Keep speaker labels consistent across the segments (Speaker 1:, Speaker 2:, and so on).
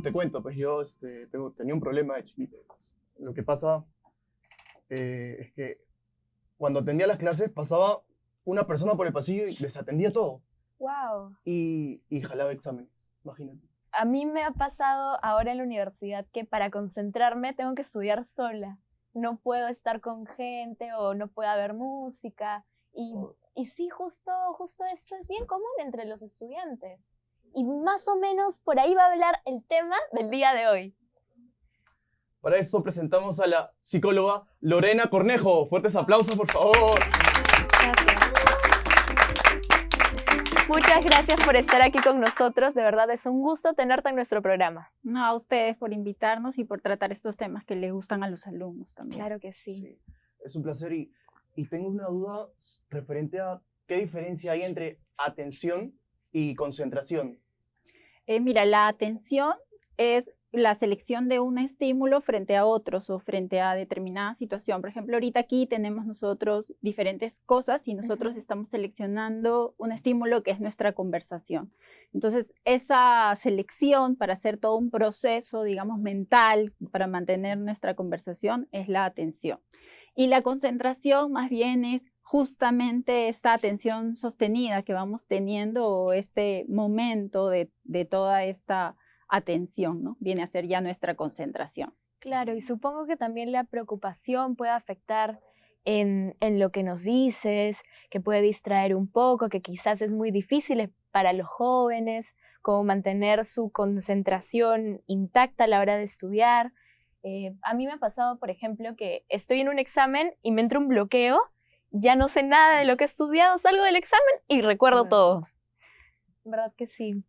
Speaker 1: te cuento, pues yo tenía un problema de chiquito. Lo que pasa es que cuando atendía las clases pasaba una persona por el pasillo y desatendía todo.
Speaker 2: Wow.
Speaker 1: Y jalaba exámenes, imagínate.
Speaker 2: A mí me ha pasado ahora en la universidad que para concentrarme tengo que estudiar sola. No puedo estar con gente o no puedo ver música. Y sí, justo esto es bien común entre los estudiantes. Y más o menos por ahí va a hablar el tema del día de hoy.
Speaker 1: Para eso presentamos a la psicóloga Lorena Cornejo. Fuertes aplausos, por favor.
Speaker 2: Gracias. Muchas gracias por estar aquí con nosotros. De verdad es un gusto tenerte en nuestro programa.
Speaker 3: No, a ustedes por invitarnos y por tratar estos temas que les gustan a los alumnos también.
Speaker 2: Claro que sí.
Speaker 1: Sí, es un placer y tengo una duda referente a qué diferencia hay entre atención y concentración.
Speaker 3: Mira, la atención es la selección de un estímulo frente a otros o frente a determinada situación. Por ejemplo, ahorita aquí tenemos nosotros diferentes cosas y nosotros estamos seleccionando un estímulo que es nuestra conversación. Entonces, esa selección para hacer todo un proceso, digamos, mental para mantener nuestra conversación es la atención. Y la concentración más bien es justamente esta atención sostenida que vamos teniendo o este momento de toda esta atención, ¿no? Viene a ser ya nuestra concentración.
Speaker 2: Claro, y supongo que también la preocupación puede afectar en lo que nos dices, que puede distraer un poco, que quizás es muy difícil para los jóvenes, como mantener su concentración intacta a la hora de estudiar. A mí me ha pasado, por ejemplo, que estoy en un examen y me entra un bloqueo, ya no sé nada de lo que he estudiado, salgo del examen y recuerdo todo. ¿Verdad que sí?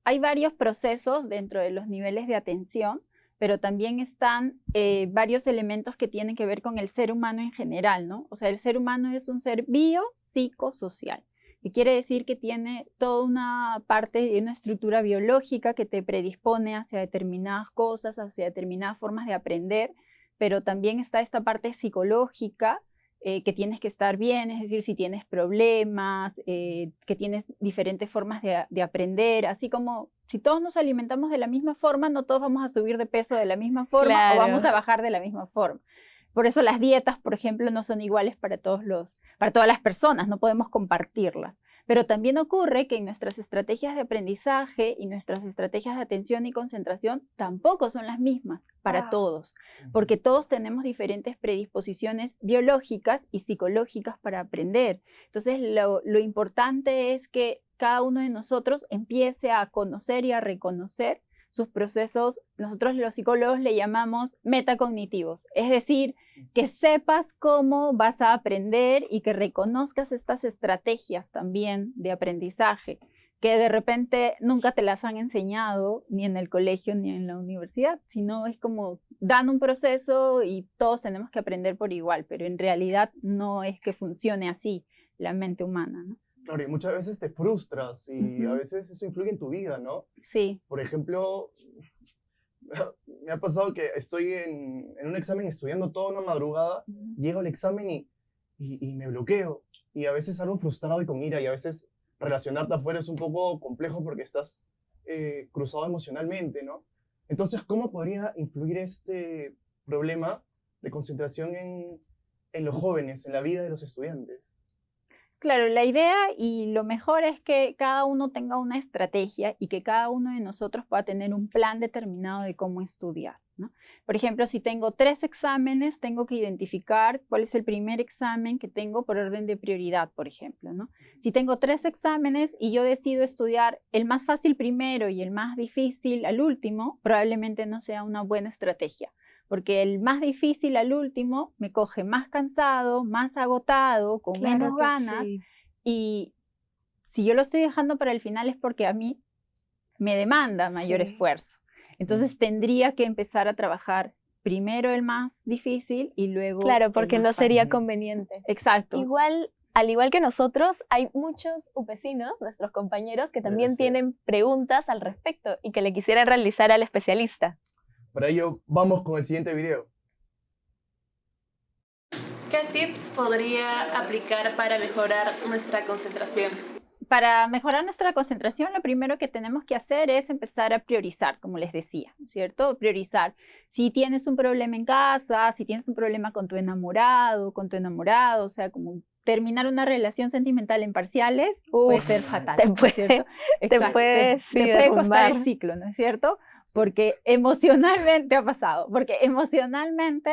Speaker 3: Hay varios procesos dentro de los niveles de atención, pero también están varios elementos que tienen que ver con el ser humano en general, ¿no? O sea, el ser humano es un ser biopsicosocial, que quiere decir que tiene toda una parte, una estructura biológica que te predispone hacia determinadas cosas, hacia determinadas formas de aprender, pero también está esta parte psicológica, que tienes que estar bien, es decir, si tienes problemas, que tienes diferentes formas de aprender, así como si todos nos alimentamos de la misma forma, no todos vamos a subir de peso de la misma forma,
Speaker 2: claro,
Speaker 3: o vamos a bajar de la misma forma. Por eso las dietas, por ejemplo, no son iguales para todas las personas, no podemos compartirlas. Pero también ocurre que en nuestras estrategias de aprendizaje y nuestras estrategias de atención y concentración tampoco son las mismas para todos, porque todos tenemos diferentes predisposiciones biológicas y psicológicas para aprender. Entonces, lo importante es que cada uno de nosotros empiece a conocer y a reconocer sus procesos. Nosotros los psicólogos le llamamos metacognitivos, es decir, que sepas cómo vas a aprender y que reconozcas estas estrategias también de aprendizaje, que de repente nunca te las han enseñado ni en el colegio ni en la universidad, sino es como dan un proceso y todos tenemos que aprender por igual, pero en realidad no es que funcione así la mente humana, ¿no?
Speaker 1: Claro, y muchas veces te frustras y a veces eso influye en tu vida, ¿no?
Speaker 3: Sí.
Speaker 1: Por ejemplo, me ha pasado que estoy en un examen estudiando toda una madrugada, llego al examen y me bloqueo. Y a veces salgo frustrado y con ira, y a veces relacionarte afuera es un poco complejo porque estás cruzado emocionalmente, ¿no? Entonces, ¿cómo podría influir este problema de concentración en los jóvenes, en la vida de los estudiantes?
Speaker 3: Claro, la idea y lo mejor es que cada uno tenga una estrategia y que cada uno de nosotros pueda tener un plan determinado de cómo estudiar, ¿no? Por ejemplo, si tengo 3 exámenes, tengo que identificar cuál es el primer examen que tengo por orden de prioridad, por ejemplo, ¿no? Si tengo 3 exámenes y yo decido estudiar el más fácil primero y el más difícil al último, probablemente no sea una buena estrategia. Porque el más difícil al último me coge más cansado, más agotado, con menos ganas. Sí. Y si yo lo estoy dejando para el final es porque a mí me demanda mayor esfuerzo. Entonces tendría que empezar a trabajar primero el más difícil y luego
Speaker 2: claro, porque no sería
Speaker 3: fácil.
Speaker 2: Conveniente.
Speaker 3: Exacto.
Speaker 2: Al igual que nosotros, hay muchos upecinos, nuestros compañeros, que también tienen preguntas al respecto y que le quisieran realizar al especialista.
Speaker 1: Para ello, vamos con el siguiente video.
Speaker 4: ¿Qué tips podría aplicar para mejorar nuestra concentración?
Speaker 3: para mejorar nuestra concentración, lo primero que tenemos que hacer es empezar a priorizar, como les decía, ¿cierto? Priorizar. Si tienes un problema en casa, si tienes un problema con tu enamorado, o sea, como terminar una relación sentimental en parciales, puede ser fatal, ¿no es cierto?
Speaker 2: Te puede
Speaker 3: costar el ciclo, ¿no es cierto? Porque emocionalmente ha pasado, porque emocionalmente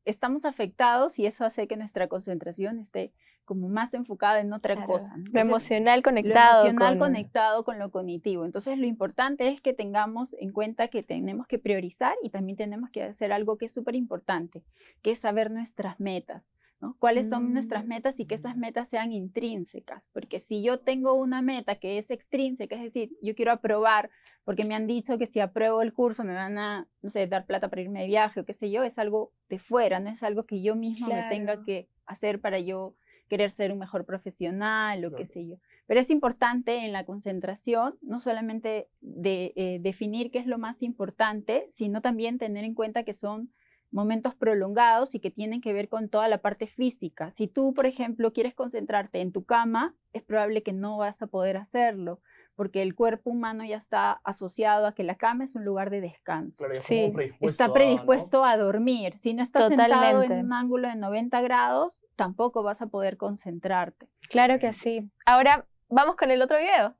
Speaker 3: estamos afectados y eso hace que nuestra concentración esté como más enfocada en otra cosa, ¿no? Entonces,
Speaker 2: lo emocional conectado.
Speaker 3: conectado con lo cognitivo. Entonces, lo importante es que tengamos en cuenta que tenemos que priorizar y también tenemos que hacer algo que es súper importante, que es saber nuestras metas, ¿no? ¿Cuáles son nuestras metas y que esas metas sean intrínsecas? Porque si yo tengo una meta que es extrínseca, es decir, yo quiero aprobar porque me han dicho que si apruebo el curso me van a, no sé, dar plata para irme de viaje o qué sé yo, es algo de fuera, no es algo que yo misma me tenga que hacer para yo querer ser un mejor profesional o qué sé yo. Pero es importante en la concentración no solamente definir qué es lo más importante, sino también tener en cuenta que son momentos prolongados y que tienen que ver con toda la parte física. Si tú, por ejemplo, quieres concentrarte en tu cama, es probable que no vas a poder hacerlo, porque el cuerpo humano ya está asociado a que la cama es un lugar de descanso.
Speaker 1: Claro,
Speaker 2: Sí,
Speaker 3: está predispuesto a dormir. Si no estás sentado en un ángulo de 90 grados, tampoco vas a poder concentrarte.
Speaker 2: Claro que sí. Ahora, vamos con el otro video.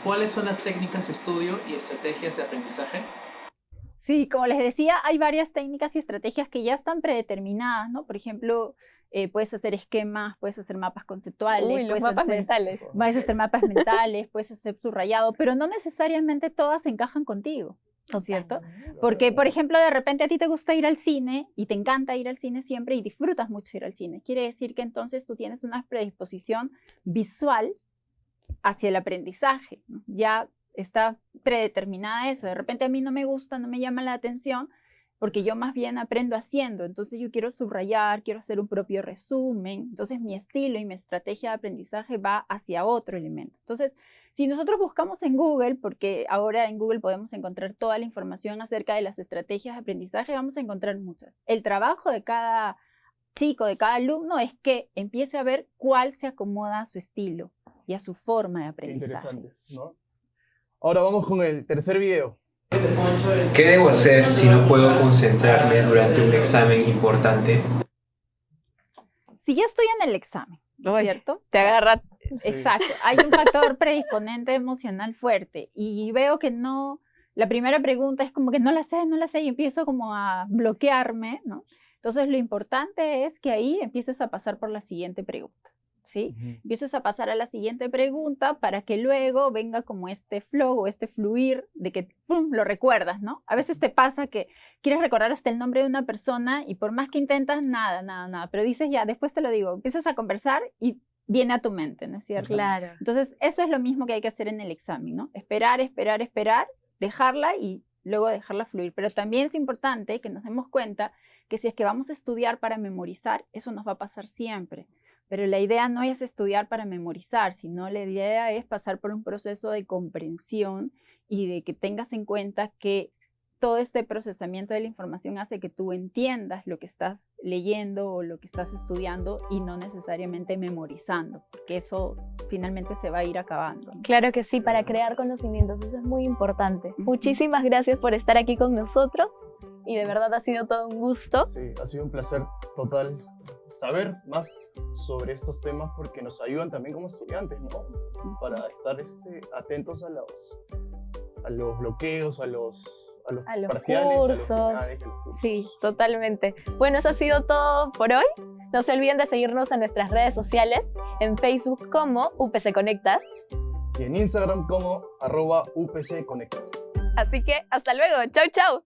Speaker 4: ¿Cuáles son las técnicas de estudio y estrategias de aprendizaje?
Speaker 3: Sí, como les decía, hay varias técnicas y estrategias que ya están predeterminadas, ¿no? Por ejemplo, puedes hacer esquemas, puedes hacer mapas conceptuales.
Speaker 2: Los mapas mentales.
Speaker 3: Puedes hacer mapas mentales, puedes hacer subrayado, pero no necesariamente todas encajan contigo, ¿no es cierto? Porque, por ejemplo, de repente a ti te gusta ir al cine y te encanta ir al cine siempre y disfrutas mucho ir al cine. Quiere decir que entonces tú tienes una predisposición visual hacia el aprendizaje, ¿no? Ya está predeterminada eso. De repente a mí no me gusta, no me llama la atención, porque yo más bien aprendo haciendo. Entonces yo quiero subrayar, quiero hacer un propio resumen. Entonces mi estilo y mi estrategia de aprendizaje va hacia otro elemento. Entonces, si nosotros buscamos en Google, porque ahora en Google podemos encontrar toda la información acerca de las estrategias de aprendizaje, vamos a encontrar muchas. El trabajo de cada chico, de cada alumno, es que empiece a ver cuál se acomoda a su estilo y a su forma de aprendizaje.
Speaker 1: Interesantes, ¿no? Ahora vamos con el tercer video.
Speaker 5: ¿Qué debo hacer si no puedo concentrarme durante un examen importante?
Speaker 3: Si ya estoy en el examen, ¿no es cierto?
Speaker 2: Te agarra.
Speaker 1: Sí.
Speaker 3: Exacto, hay un factor predisponente emocional fuerte y veo que no, la primera pregunta es como que no la sé y empiezo como a bloquearme, ¿no? Entonces lo importante es que ahí empieces a pasar por la siguiente pregunta, ¿sí? Empieces a pasar a la siguiente pregunta para que luego venga como este flow o este fluir de que ¡pum!, lo recuerdas, ¿no? A veces te pasa que quieres recordar hasta el nombre de una persona y por más que intentas, nada, pero dices ya, después te lo digo, empiezas a conversar y viene a tu mente, ¿no es cierto?
Speaker 2: Claro.
Speaker 3: Entonces eso es lo mismo que hay que hacer en el examen, ¿no? Esperar, dejarla y luego dejarla fluir. Pero también es importante que nos demos cuenta que si es que vamos a estudiar para memorizar, eso nos va a pasar siempre. Pero la idea no es estudiar para memorizar, sino la idea es pasar por un proceso de comprensión y de que tengas en cuenta que todo este procesamiento de la información hace que tú entiendas lo que estás leyendo o lo que estás estudiando y no necesariamente memorizando, porque eso finalmente se va a ir acabando, ¿no?
Speaker 2: Claro que sí, para crear conocimientos, eso es muy importante. Muchísimas gracias por estar aquí con nosotros y de verdad ha sido todo un gusto.
Speaker 1: Sí, ha sido un placer total saber más sobre estos temas porque nos ayudan también como estudiantes, ¿no? Para estar atentos a los bloqueos, a los parciales,
Speaker 2: cursos.
Speaker 1: a los finales, a los cursos.
Speaker 2: Sí, totalmente. Bueno, eso ha sido todo por hoy. No se olviden de seguirnos en nuestras redes sociales, en Facebook como UPC Conecta.
Speaker 1: Y en Instagram como @UPC Conecta.
Speaker 2: Así que hasta luego. Chau, chau.